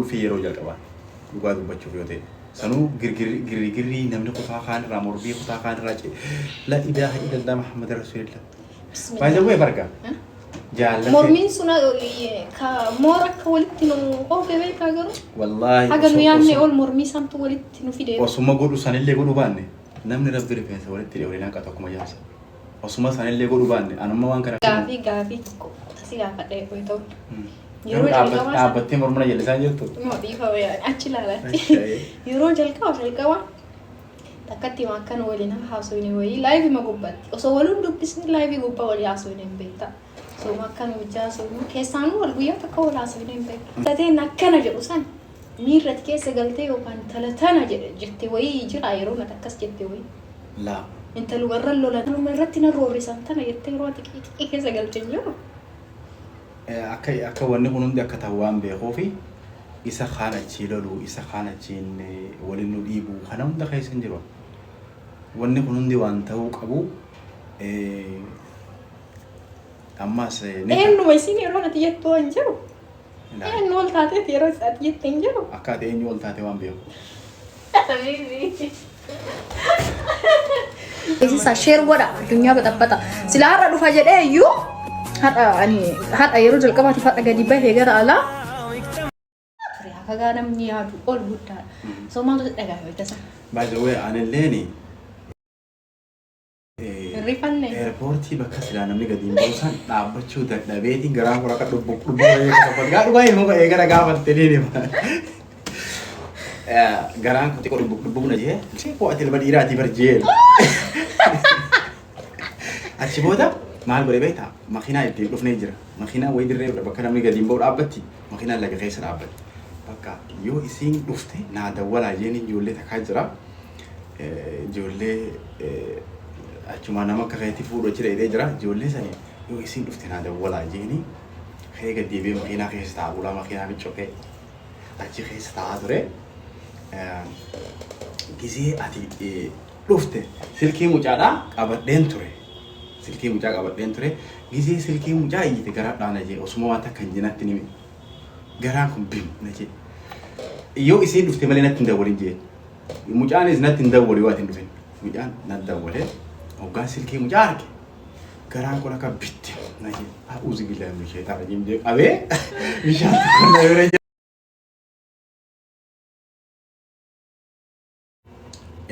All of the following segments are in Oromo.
في رجال كمان وقعدوا بتشوف يوتي سنو جري نملك خان رامور بي خان راجع لا إله إلا الله محمد رسول الله بايزا وين بركة جال مورمين سنا كمورك ولتنو أو في بيت كاغرو والله حاجة يعني أول مورمي سامتو ولتنو في ده وسوما قولوا سنة اللي قولوا باني نمني رب دري فين سوالت تري ولينا كاتوكم ياسا وسوما سنة اللي قولوا باني أنا ما وان كرا غافي تسي غافة ده كوي تو أبتي مرمنا جلسان جلتو ما بيفا ويا أشيلا لا يرون جلكوا تكتي ما كان ولينا حاسويني وي لايف ما قبت وصولون دبسني لايف قبة ولي حاسويني بيتا سو ما كان وجاسو كيسانو والبيا تكول حاسويني بيتا تاتي نكنا جلسان ميرت كيس قلتي وكان ثلاثنا جتي وي جرا يرونا تكس جتي وي لا انت لو غرلو لا لو مرتنا روري سنتنا جتي روتك كيس قلتي جو akka wanni kun hundi akka tawaan beekuu fi isa kana chilolu isa kana chin walin nu dhiibu kana hunda keessa hin jiru wanni kun hundi waan ta'uu qabu ammas eenyu waysiin yeroo nati jettu hin jiru eenyu ol taatee yeroo isaati jette hin jiru akka eenyu ol taatee waan beeku isa sheer godha addunyaa bata sila har'a dhufa jedhee iyyuu hada yeroo jalqabaatiif hadha gadi bahee gara alaa kagaa namni yaadu ol guddaadha soo maaltu dhagaame tasa by the way anilleeni rifanne airportii bakka silaa namni gadi hin buusan dhaabbachuu dadhabeetiin garaan kun akka dhubbu gaa dhugaa hin muka eegara gaafatte ni garaan kun xiqqoo dhubbu na jee koo ati ilma dhiiraatii barjeel achi booda maal godhe beektaa makiinaa itti dhufnee jira makiinaa wayii dirree bakka namni gadi hin bahu dhaabbatti makiinaa laga keessa dhaabbatti bakka yoo isiin dhufte naa dawwalaa jeen ijoollee takkaa jira ijoollee achuma nama akka keetti fuudhoo jira jedhee jira ijoollee sanii yoo isiin dhufte naa dawwalaa jeeni kee gadi deebi'ee makiinaa keessa taa'aa bulaa makiinaa miccokee achi keessa taa'aa ture gisee ati dhufte silkii mucaadhaa qabadheen ture silkii mucaa qabadheen ture gisee silkii mucaa iyyite garaa dhaana jee osuma waan takka hin jinatti nimi garaan kun bim na jee yoo isiin dhufte malee natti hin dawwalin jee mucaanis natti hin dawwali waan hin dhufin mucaan natti dawwalee hoggaan silkii mucaa arge garaan kun akka bitti na jee uzi billahi min shaytaan rajiim jee qabee bishaan tokko na yore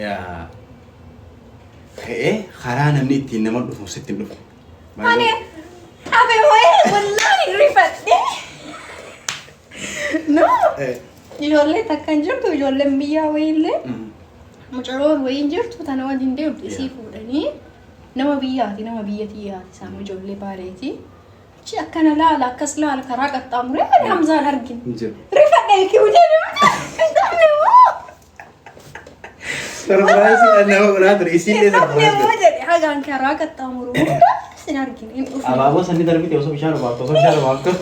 yaa خران منيتي إنما نروح وست نروح. أنا أبي وين والله رفضني. نو. يجولي تكن جرتو يجولي ميا وينلي. مجرور وين جرتو تناول دينديو بيسيفوني. نما بياتي سامو يجولي باريتي. شي أكنا لا كسلا الكراكة تامري أنا همزة هرجين. رفضني كيوجي. سربرايز أنا ولاد رئيسي اللي سربرايز. حاجة عن كراكة تامرو. سنارجين. أبغى سني دربي توصل بشار باك توصل بشار باك.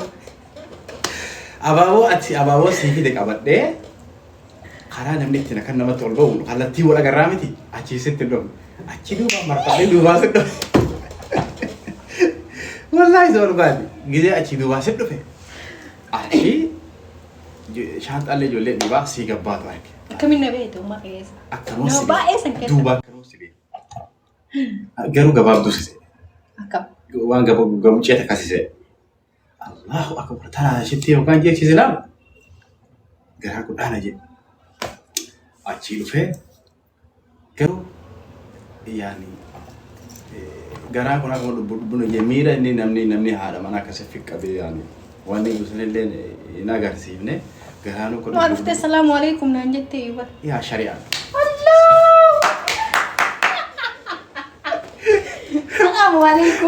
أبغى سيفي دك أبغى خران هم نتنا كنا ما تقولون على تي ولا جرامتي أشي ست دوم أشي دوما مرتبة دوما ست والله زور بعدي جزء أشي دوما ست دوم أشي شانت الله جولة دوما سيجا بات واحد كمين نبيه دوما كيس أكنوس كده دوما أكنوس ليه جرو جباب دوسي أكم وان جباب جيتا كاسي الله أكبر ترى شتي وكان جيك سلام جرها كل أنا جي أشيله فيه كرو يعني جرها كنا كنا بنو جميلة إني نمني هذا ما نكسفك كبير يعني واني بسنة اللي ناقر سيفني جرها نو كنا عرفت السلام عليكم نانجتي يبا يا شريعة الله السلام عليكم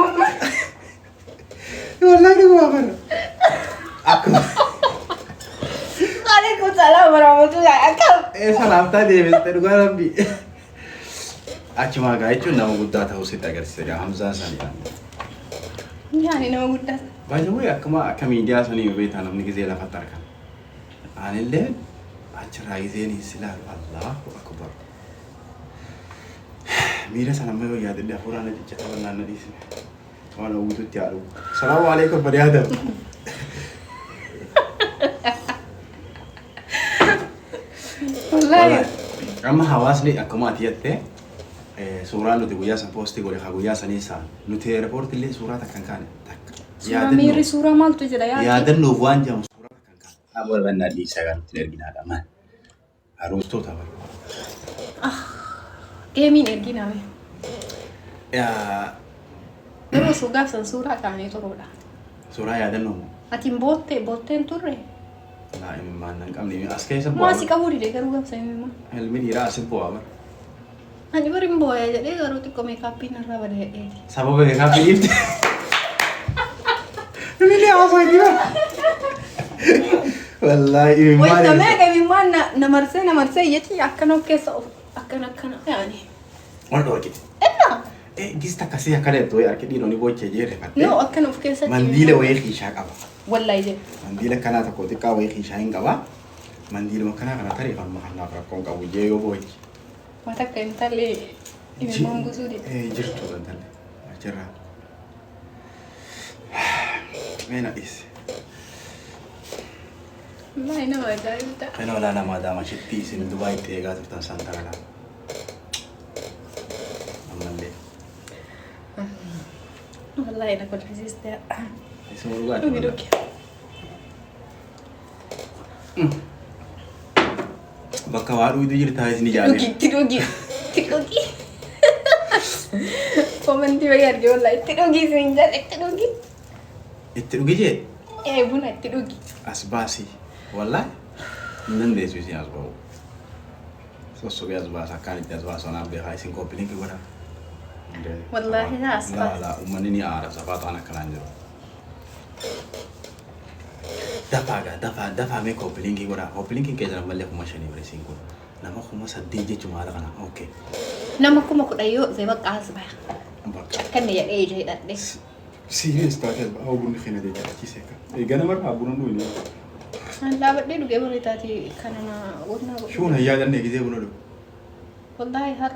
والله ما أقدر أكو عليكم السلام ورحمة الله أكم سلام تادي بس تروح ربي أجمع قايتشو نام قدرة هوسيت أجر سريع همزة سريع يعني نما قدرة باجوي أكما كميديا سني بيت أنا مني كذي لا فترة كان أنا اللي أشرا يزيني سلا الله أكبر ميرا سلام ما هو ياد اللي أفورنا جت ولا نديس وأنا وجود تيارو السلام عليكم بريادة والله أما حواسني أكمل تيته سورة نوتي ويا سان بوستي قولي خا سنيسا نوتي ريبورت اللي سورة كان سورة ميري سورة مالتو جدا يا دنو وان جام سورة كان أبغى بنا دي سجان تلقينا هذا ما هروس تو تابر جيمين إرجينا به يا درو سوغا سن سورة كاني ترودا سورة يا دنو أتيم بوتين توري لا ما نكمل نيجي أسكي سبوا ما سيكابوري دeh كروغا سيمما helmi dira سبوا أمر أنا بريم بويا jadi كارو تكو ميكابين نرا بده سبب بيكابي إنت ini apa dia wallahi وانت ما جاي من نمرسي يتي أكنو كيسو أكنا يعني Waduh lagi. Gis tak kasih akal itu ya, kini noni bocah je repot. No, أكنو في كيسة Mandile wae kisah apa? والله يجي Mandile kana tak kau tika wae kisah enggak apa? Mandile makana kana tari kan makan apa kau kau je yo boy. ما تكلم تالي إيه مانغو سودي Jirtu kan tali. Cerah. Mana is? ما هنا ما جاي بتاع Kana wala na madama shitti sin Dubai tega tu Santa Clara. Amalle. والله أنا كنت حسيت ده Semua luar. دوكي دوكي Bakka waadu itu jadi tahu sini jalan. تدوكي كومنتي بيار جو والله تدوكي سنجال تدوكي Itu gede. بونا تدوكي Asbasi. Wallah. Nande itu sih asbau. So asbas akan itu asbas orang berhai sing kopi ni kira. والله لا أسباب لا umman ini araf sabat anak kelanjur. Dafa me kopi ni kira. Kopi ni kira malah kumasa ni bersih kira. Nama kumasa DJ cuma ada kana. Okay. nama aku mau kudayo زي بقى أسباب Bakka. كان يا إيه جاي ده Serius tak ada. Aku pun kena dia cakap kisah. Gana marah abun dulu ni. لا بدي دوكي بقول تاتي كان أنا قلنا Shuna ya dan ni kita pun dulu. والله هر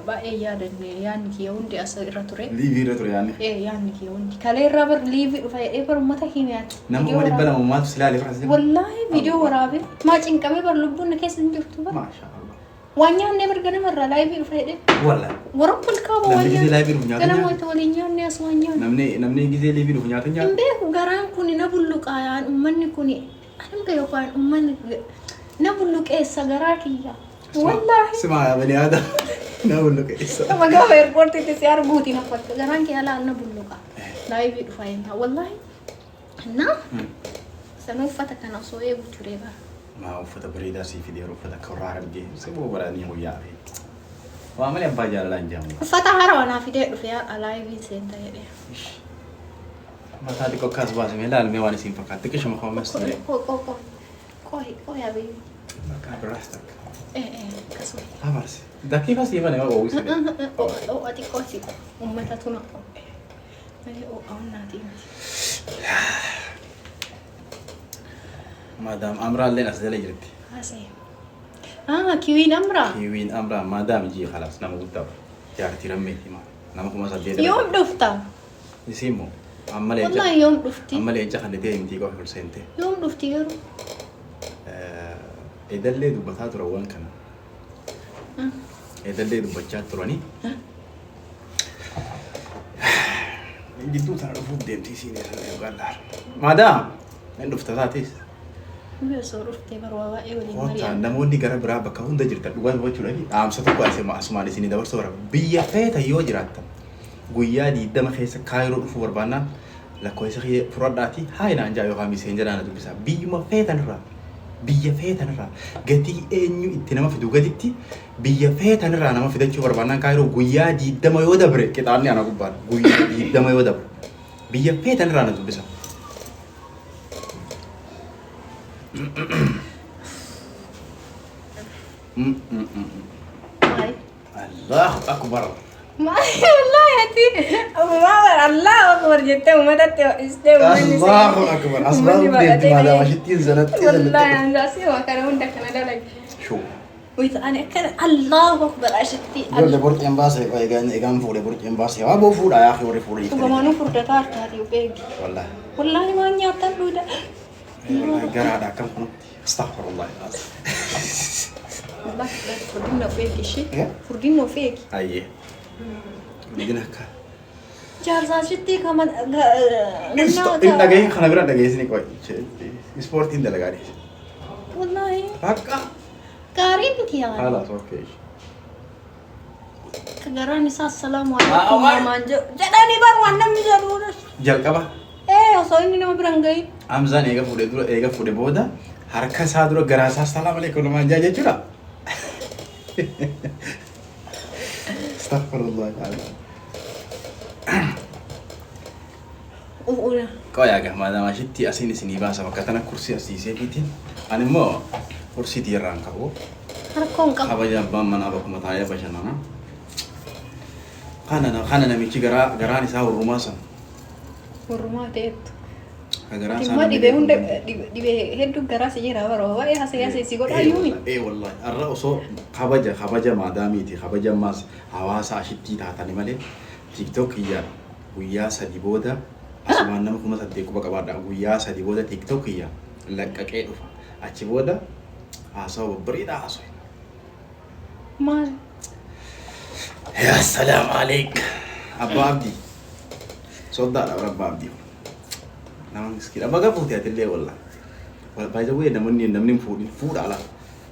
بقى يا دني يعني كيون دي أصير راتوري Livi retro yani. إيه يعني كيون دي كالي رابر ليفي فاي إيه بر متى كيميات Nama mana bala mau masuk selali frasa. والله فيديو ورابي ما تين كمي بر لبنا كيس نجرتو بر Masya Allah. وانيا نبر جنا مرة لايفي فاي Wallah. ورب الكابو Namni gizi وانيا live punya كنا tanya. ما تولينيا الناس وانيا Namni gizi live punya tanya. إمبيه غران كوني نبلوك آيان أمني كوني أنا مكيو كان أمني نبلوك إيه سجراكيا والله اسمع يا بني آدم نقول لك إيش ما قام إيربورت تسيار بوتي نفط غران كي هلا نبلوك لايفي فاينا والله نا سنوفتك أنا صوي بتريبا ما هو فتا بريدا سي في ديرو فتا كرار بجي سبوا براني هو يابي وعمل يا باجا لانجام فتح وانا في ده فيها لايفي سنتا يدي ما تادي كو كاس باز ميلا الميواني سين فقط تكش ما خمس سنين كوي يا بيبي ما كان براستك إيه كسوي أمرس ده كيف أصير أنا ما بقول سنين أو أدي كوسي أمتا تونا أو نادي مادام أمرا لين أصدق جربتي هاسي كيوين أمرا كيوين أمرا مادام يجي خلاص نام قلت يا تيرميتي ما نام كم أصدق يوم دفتا يسيمو أما ليه والله يوم دفتي أما ليه جاكن دتيه يمتي كوه في سنتي يوم دفتي يرو إذا اللي دبتها تروان كنا إذا اللي دبتها تراني جدو تعرفوا بدين تيسيني قال لها مادام من دفتها تيس بيسو رفتي بروا إيه ولي وانت مريم namoonni gara biraa bakka hunda jirtan dhugaa hubachuudhaaf dhaamsa tokko asumaan isinii dabarsuu barbaada. Biyya feeta yoo jiraattan guyyaa 20 keessa kaayiroo dhufuu barbaannaan lakkoofsa fudhadhaatii haayinaan jaa yookaan miseenjadhaan dubbisa. Biyya feetanirraa gatii eenyu itti nama fidu gaditti biyya feetanirraa nama fidachuu barbaannaan kaayiroo guyyaa 20 yoo dabre qixaanni ana gubbaan guyyaa 20 yoo dabre biyya feetanirraa na dubbisa. ماي الله أكبر. ماي والله يا تي أبو ماور الله أكبر جدا وما تستوي الله أكبر. أسباب بنت ماذا وشتين زنت والله أنا راسي وكان عندك أنا دلك شو ويت أنا كان الله أكبر أشتي يقول لي برج إمباسي إيجان فوري برج إمباسي وأبو فورا يا أخي وري فوري وكمان فرد تارتاري وبيجي والله والله ما نياتن دودا والله قرا كم كنت استغفر الله العظيم والله فردينا فيك شيء إيه؟ فردينا فيك أيه بدنا كا جارزا شتي كمان إن دقيقة خنا برا دقيقة سني كوي سبورت إن دلقاري والله هكا قارين بتيا خلاص أوكي كجراني السلام أوه. عليكم ماما جداني بار وانا مجرورش جل كبا ايه وصويني نما برنجي أمزان إيجا فودي بودا حركة سادرو جراسة السلام عليكم ما جاي جرا استغفر الله تعالى وقولا kau ya gak mana masih ti asini sini bahasa maka tanah kursi asli saya bitin ane mo kursi di rang kau هركون كم apa jam bam mana apa kumataya bahasa nana kana na mici garani sahur rumah san والرماة تيت gara تما دي بيون دي بيهدو جراس يجرا برا واي هسي سيقول أيومي والله الرا أصو خبجة ما دامي تي خبجة ماس هواسا شتي تاتني مالي تيك توك يا ويا سدي بودا أسمع نام كم سدي كوبا كبار ويا سدي بودا تيك توك يا لك كأكيد فا أشي بودا أسو بريدا أسو ما يا سلام عليك أبو عبدي صدق رب عبدي نعم مسكين أبغى قبض يا تلي والله باي ذا واي نمني فود على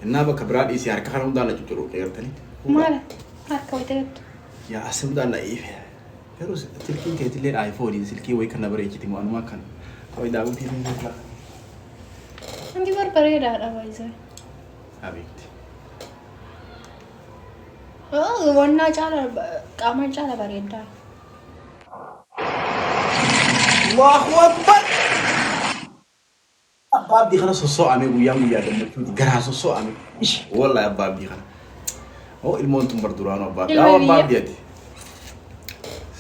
النابا كبرات إيش يارك خارم دانا تجرو كير تاني ما هركوا تيت يا أسم دانا إيه يروس تلكين كي تلي آيفون يسلكي وي كنا بري كتير ما أنا ما كان كوي داعو تيجي نطلع عندي بار بريدة على بايزة حبيبتي وانا جالا كمان جالا بريدة الله أكبر أباب دي خلاص الصوت عمي ويا دم جرها الصوت عمي إيش والله يا أباب دي خلاص هو المونتم بردورانو أباب يا أباب دي أدي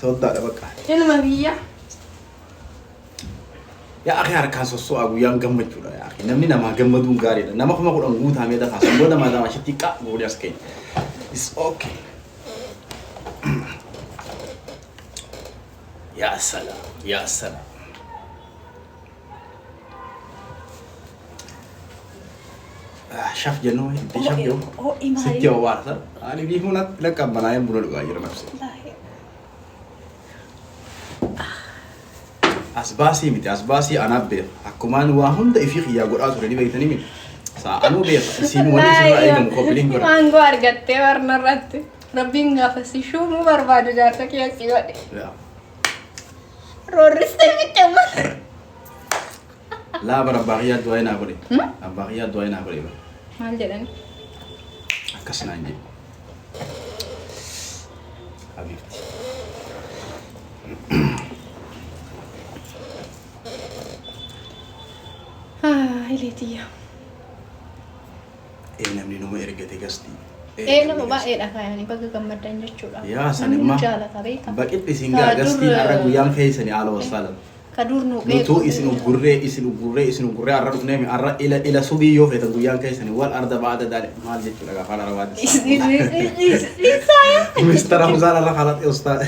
صدق بقى المبية يا أخي هركان الصوت ويا جمد جولا يا أخي نمني نما جمدون قاري نما خما قول أنقود هم يدا فاسم بودا ما دام أشتي كا قول يسكين it's okay يا سلام يا سلام شاف جنوي انت شاف جو هو إيماني ستي وارثة أنا في هنا لك بنايا برو غير نفسي أسباسي متى أسباسي أنا بير أكمان واهم ده في خيار قرآن سوري بيتني مين سأنو بير سين ولي سين رأي مقابلين قرآن ما نقول قتة ورنا رت ربي نغفسي شو مو بربادو جاتك يا سيوادي لا رورستي بتمر لا برا باقيات دوينا بري باقيات دوينا بري ما جلني أكسنا نجي حبيبتي هيليتيا namni nama ergate gasti nama baay'eedha yani bakka gammadan jechuudha yaa sanimma jaalata beekta baqitti singaa gasti har'a guyyaan keessanii haala wasaalan kadur nu nutu isin gurree har'a dhufneemi har'a ila subii yoo feetan guyyaan keessanii wal arda baada daale maal jechuudha gaafa haala rawaati mistara huzaala la khalat ustaad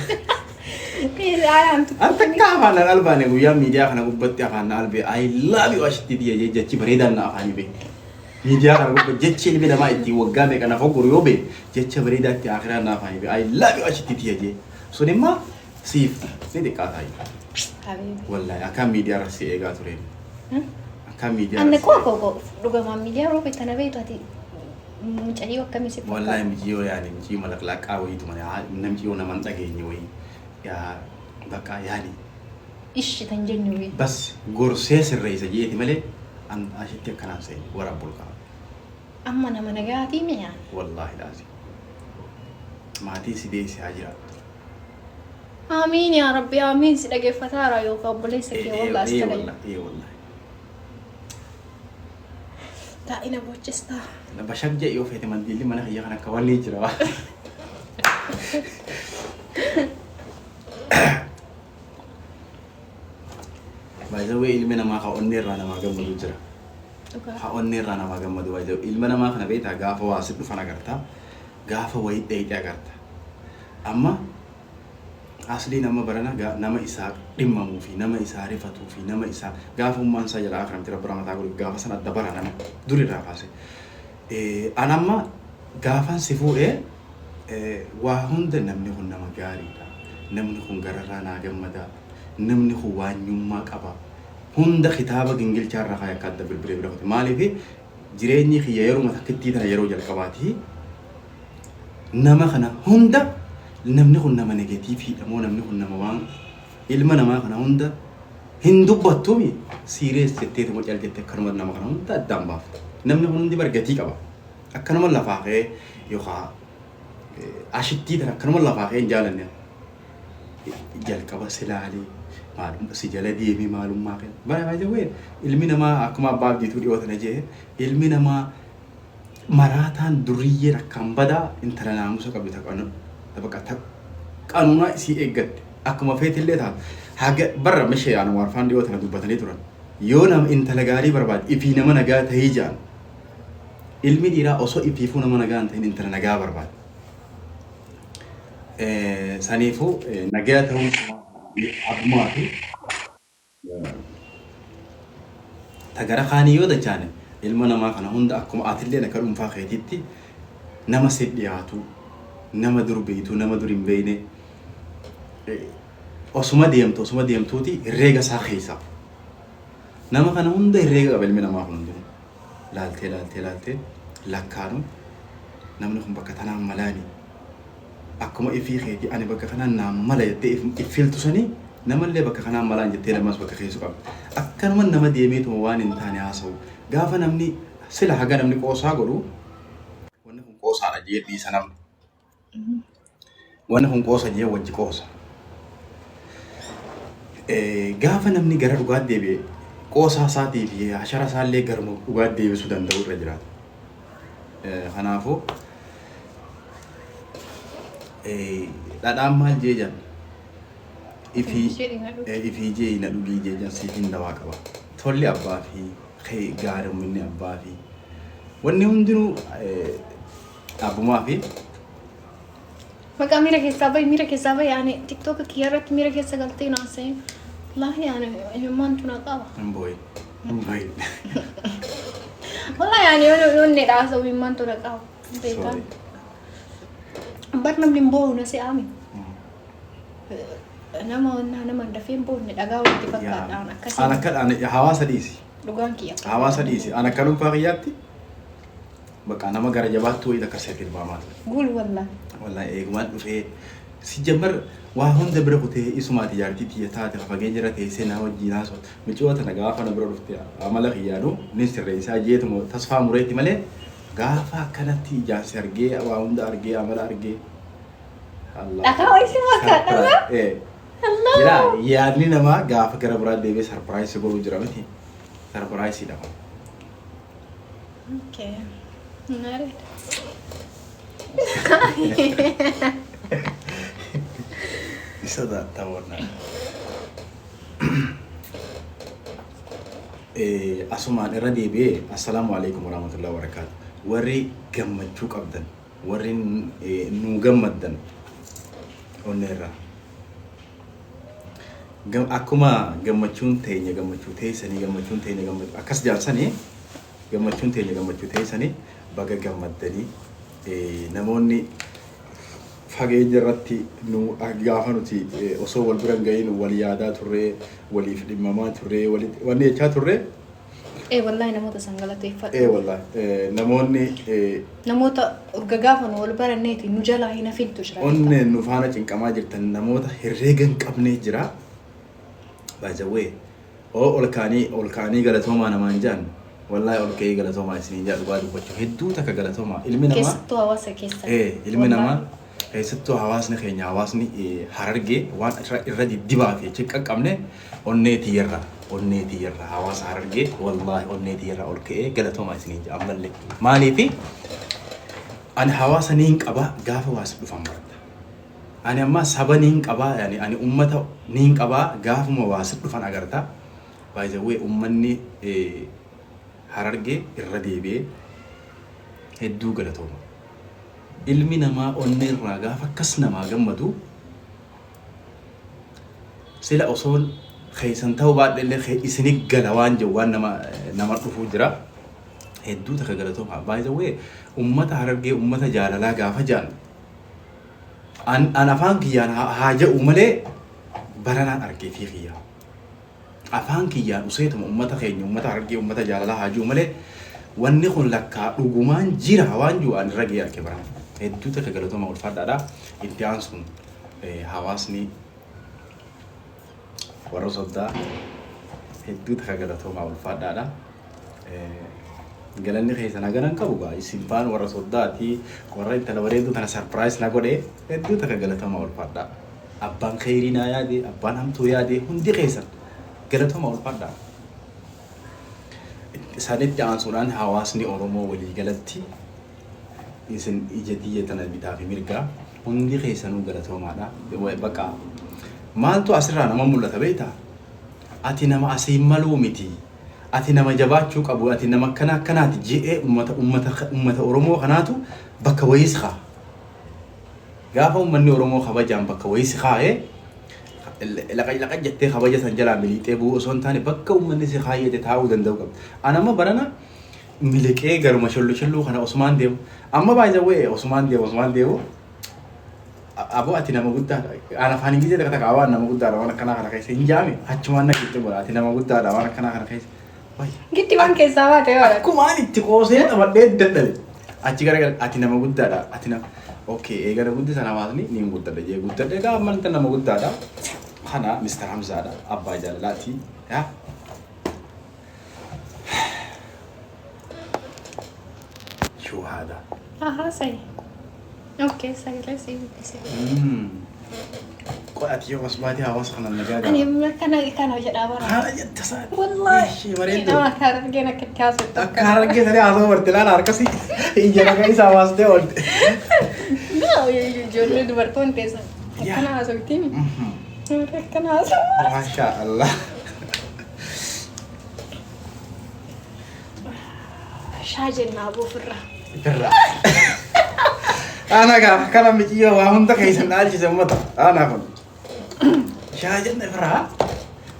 anta kaafaan albaane guyyaa miidiyaa kana gubbatti afaan albee I love you ashitti diya jechi bareedaan na afaani bee miidiyaa kana gubbatti jechi ilmi namaa itti waggaa meeqa nafa guru yoo bee jecha bareedaatti akhiraa na afaani bee I love you ashitti diya jee sun immoo siif ni xiqqaataa wallahi akkaan miidiyaa irra si eegaa tureen akkaan miidiyaa anne koo dhugamaa miidiyaa roobe tana beektu ati mucayyoo akkamii si wallahi mijiyyoo yaani mijiyyoo malaqlaaqaa wayiitu mana namjiyyoo naman dhageenye wayii yaa bakka yaani ishi tan jenyu wi bas gorsee sirreessa jeeti malee an ashitti akkanaan seeni waraab bulqaa amma nama nagaatii miyaan wallahi laazim maatii si deessi haa jiraattu آمين يا ربي آمين سيدك فتارة يوقف بليسك يا والله أستغفر إيه والله تا إنا بوجستا بشجع يو في تمديلي mana هي خنا كوالي جرا by the way ilmi nama ka onnir rana ma gammadu jira ha onnir rana ma gammadu by the way ilmi nama kana beeta gaafa waasit dhufan agarta gaafa wayit dheeyte agarta amma asli nama barana nama isaa dhimmamu fi nama isaa rifatu fi nama isaa gaafa umman sa jala akram tira barama ta guri gaafa sana dabara nama duri ra kaase anamma gaafan si fuudhee waa hunda namni kun nama gaariidha. Namni kun gararraa naa gammada. Namni kun waanyummaa qaba. Hunda kitaaba gingilchaarraa kaayaa akka adda bilbilee bira qote. Maaliif jireenyi kiyya yeroo matakkitti tana yeroo jalqabaati. Nama kana hunda namni kun nama negatiifiidha moo namni kun nama waan ilma namaa kana hunda hin dubbattuumi siirees jettee tuma caljettee akkanuma nama kana hunda addaan baafta. Namni kun hundi bargatii qaba. Akkanuma lafaa ka'ee yookaan ashittii tana akkanuma lafaa ka'ee hin jaalanne. Jalqaba silaalee maalum si jala deemee maalummaa kenna. Bara baay'ee wayii ilmi namaa akkuma abbaa abdiituu dhiyootana jee ilmi namaa maraataan duriyyee akkaan badaa intala naamusa qabdu taqanu taphaqata qanuuna isii eeggatte akkuma feetillee taatu haga barra mishee aan warfaan dhiyootana dubbatanii turan yoo nama intala gaarii barbaade ifii nama nagaa ta'ee jaan ilmi dhiiraa osoo ifiifuu nama nagaa hin ta'in intala nagaa barbaade. Saniifuu nagaa ta'uu abbummaa fi tagara kaanii yoo dachaane ilma namaa kana hunda akkuma atillee akka dhuunfaa keetiitti nama si dhiyaatu nama dur beeytu nama dur hin beeyne osuma deemtuuti herreega isaa keessa nama kana hunda herreega qaba ilmi namaa kun hundinuu laaltee lakkaanu namni kun bakka tanaan malaani akkuma ifii keetii ani bakka kanaan naan mala jettee ifiltu sanii namallee bakka kanaan malaan jettee namas bakka keessu qaba akkanuma nama deemeetuma waan hin taane haasa'u gaafa namni sila haga namni qoosaa godhu wanni kun qoosaadha jee dhiisa namni wanni kun qoosa jee wajji qoosa gaafa namni gara dhugaatti deebi'e qoosaa isaatii fi hashara isaallee gara dhugaatti deebisuu danda'u irra jiraata kanaafuu dhadhaan maal jee jan ifii jee na dhugii jee jan siifin dawaa qaba tolli abbaa fi gaarumminni abbaa fi wanni hundinuu abbumaa fi maqaa miira keessaa bahi yaani tiktook kiyyarratti miira keessa galtee naasee laahi yaani himmaan tuna qaba hin booyin wala yaani yoonni dhaasa himmaan tuna qaba beekan bar namni hin boo'u na se'aami nama dafee hin boonne dhagaa walitti fakkaadhaan akkasii ana kadhaan hawaasa dhiisi dhugaan kiyya hawaasa dhiisi ana akka dhuunfaa kiyyaatti bakka nama gara jabaattuu wayii akka seetiin baamaatu gul wallahi eegumaan dhufee si jammar waa hunda bira kutee isumaati jaartii tiyya taate fagee jira teessee naa wajjin haasoo micoota na gaafa na bira dhufte amala kiyyaanu ni sirreessaa jeetuma tasfaa mureetti malee gaafa akkanatti ijaarsi argee waa hunda argee amala argee dhagaa wayisi fakkaadha jira yaadni namaa gaafa gara biraa deebee sarpiraayisii godhuu jira miti sarpiraayisii dha okay nare isa da tawarna asumaan irra deebi'ee assalaamu alaikum warahmatullahi wabarakatuh warri gammachuu qabdan warri nu gammaddan onneerra akkuma gammachuun teenya gammachuu teessanii gammachuun teenya gammachuu akkas jaarsanii gammachuun teenya gammachuu teessanii baga gammaddanii namoonni fageenya irratti nu gaafa nuti osoo wal bira gahin wal yaadaa turree waliif dhimmamaa turree wanni jechaa turree wallahi namoota sangalateeffadha wallahi namoonni namoota urga gaafa nu wal baranneeti nu jalaa hin hafiltu jira onne nu faana cinqamaa jirtan namoota herreega hin qabne jira baajawee ol kaanii galatoomaa namaan jaan wallahi ol ka'ee galatoomaa isiniin jaa dhugaa dubbachuu hedduu takka galatoomaa ilmi namaa keessattuu hawaasa keessa ilmi namaa keessattuu hawaasni keenya hawaasni harargee waan irra diddibaa fi ciqqaqqabne onneetii yerra hawaasa harargee wallahi onneetii yerra ol ka'ee galatoomaa isiniin jaa ammallee maaliifi ani hawaasa niin qaba gaafa waas dhufan barata ani amma saba niin qaba yani ani ummata niin qaba gaafuma waas dhufan agarta by the way ummanni harargee irra deebi'ee hedduu galatooma ilmi namaa onnee irraa gaafa akkas namaa gammadu sila osoon keessan ta'uu baadhellee isinii gala waan jiru waan nama dhufuu jira hedduu takka galatooma. By the way, ummata Harargee ummata jaalalaa gaafa jaan an afaan kiyyaan haa jedhu malee baranaan argee fi kiyyaa. Afaan kiyyaan useetuma ummata keenya ummata Harargee ummata jaalalaa haa jedhu malee wanni kun lakkaa dhugumaan jira waan jiru an irra gahee arge baran. Hedduu takka galatooma ulfaadhaadha. Itti aansuun hawaasni warra soddaa hedduu takka galatooma ulfaadhaadha. Galanni keessan haganan qabu gaa isin baan warra soddaati warra intala bareedduu tana sarpiraayis na godhe hedduu takka galatooma ulfaadhaa. Abbaan khayrii naa yaade abbaan hamtuu yaade hundi keessan galatooma ulfaadhaa. Isaanitti aansuudhaan hawaasni Oromoo walii galatti isin ija tiyya tana bitaa fi mirgaa hundi keessanuu galatoomaadha. Bakka maaltu asirraa nama mul'ata beektaa? Ati nama asiin maluu miti. Ati nama jabaachuu qabu. Ati nama akkanaati je'ee uummata Oromoo kanaatu bakka wayii si kaa. Gaafa uummanni Oromoo kabajaan bakka wayii si kaa'ee laqa jettee kabaja san jalaa miliixee bu'u osoo hin taane bakka uummanni si kaayyate taa'uu danda'u qabdi. Ani amma barana miliqee garuma shollo kana Osmaan deemu. Amma baay'ee Osmaan deemu. Abo ati nama guddaadha. Ana afaan Ingilizii takka takka waan nama guddaadha waan akkanaa kana keessa hin jaame achumaan naqitti godha. Ati nama guddaadha waan akkanaa kana keessa. Gitti waan keessaa baate wala. Akkumaan itti qoosee taphadhee dadhabe. Achi gara ati nama guddaadha. Ati nama okay eegala guddisan hawaasni ni guddadha jee guddadha egaa ammalta nama guddaadha. Kana Mr. Hamzaadha abbaa jaalalaati. Yaa شو هذا؟ سهل. اوكي سهل سهل. قلت يوم اسبادي هواس خلنا النجاة. أنا كان وجد أبرا. ها يتصل. والله. شيء مريض. أنا كان رجينا كتكاس. كان رجينا لي هذا ورتلان أركسي. إنجا رجعي سواس ده ورد. لا يجون دبرتون تيسا. كان هذا تيمي. كان هذا. ما شاء الله. شاجنا أبو فرة. فرة. أنا كلام بيجي وهم تكيسن ناجي سمتا أنا أقول شاجنا فرة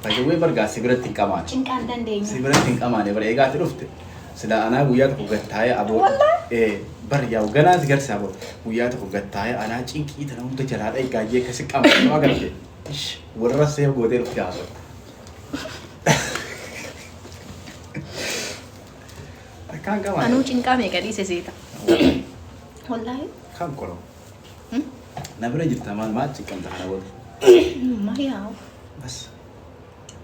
فجوي برجع سيبرت كمان إن كان دندين سيبرت كمان يبغى إيجا تلفت سلا أنا وياك وقتاي أبو إيه برجع وجنا سجل سابو وياك وقتاي أنا تشينكي تناوم تجراد إيجا جي كسر كمان ما قلت إيش ورا سيب قدر في هذا كان كمان أنا تشينكا ميكادي سيسيتا والله كم كلام نبرة جبت أمان ما تكلم تحنا ود ما هي عارف بس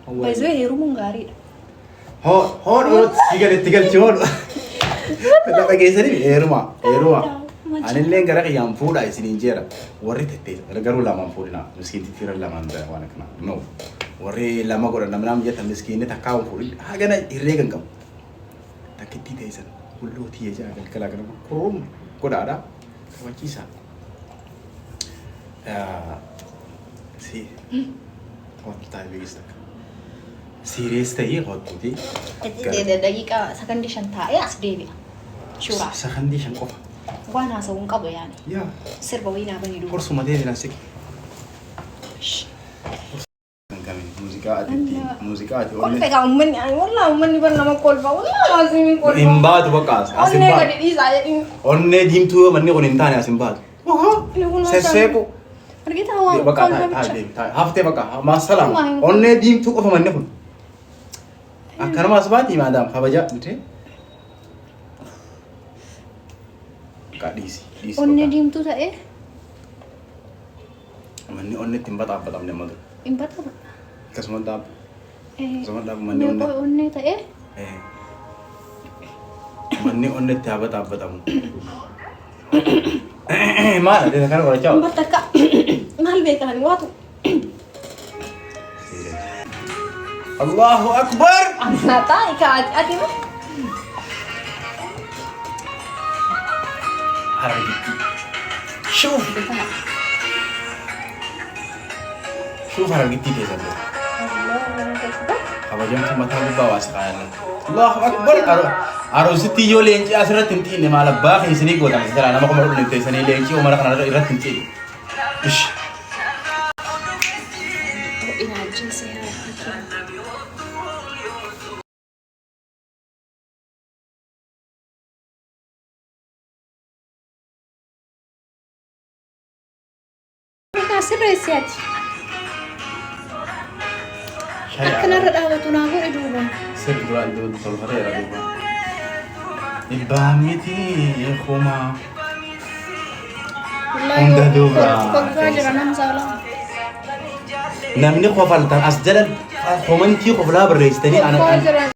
بس هي رومون غاري هون تيجي شون لا بقى سري إيرما أنا اللي إنكرك يام فودا يصير إنجيرا وري تتيل رجعوا لما فودنا مسكين تثير لما عنده وانا كنا نو وري لما قرنا نام جت مسكين تكاو فود هاجنا يريعن كم تكتي تيسن كله تيجي أكل كلا كنا كروم كودا ada macam si hot tayo bigis tak serius tayo hot putih دقيقة سكنديشن تاعي أسديبي شورا سكنديشن كوفا وانا سوون قبل يعني يا سير بوينا بني دو فرصة ما تيجي ناسك موسيقى كل فكرة أمني يعني والله أمني برنا كل فا والله لازم يكون إمباد بقاس أمني قد إيزا يعني أمني ديم تو مني كون إنتاني أسمباد سيسيكو رجيت هوا بقى تاي هفتة بقى ما سلام أمني ديم تو كفا مني كون أكرم ما سباتي ما دام خبجة بتي كاديسي أمني ديم تو تأيه أمني تيمبات أبدا من مدر إمبات كسمان داب إيه كسمان داب مني أمني تأيه إيه مني تابت أبدا ما ada kan orang cakap. Empat tak, mahal bekan waktu. Allahu Akbar. Anak tak ikat, ati mah. Hari ini. Shuf. Shuf hari ini dia saja. Apa jam tu mata bawa sekarang. Allahu Akbar. Arus itu yo lenci asrat tinti ini malah bah ini sini gua tak sekarang nama kamu lenci sini lenci umar kan ada irat tinti. Ish. Ini aja sih. بريسياتي أكن الرقابة نابو إدوبا سر دران دون طلبة يا دوبا إبامتي يا خوما والله فجر أنا مزالا نمني خوفالتان أسجل خومنتي خوفلا بريستني أنا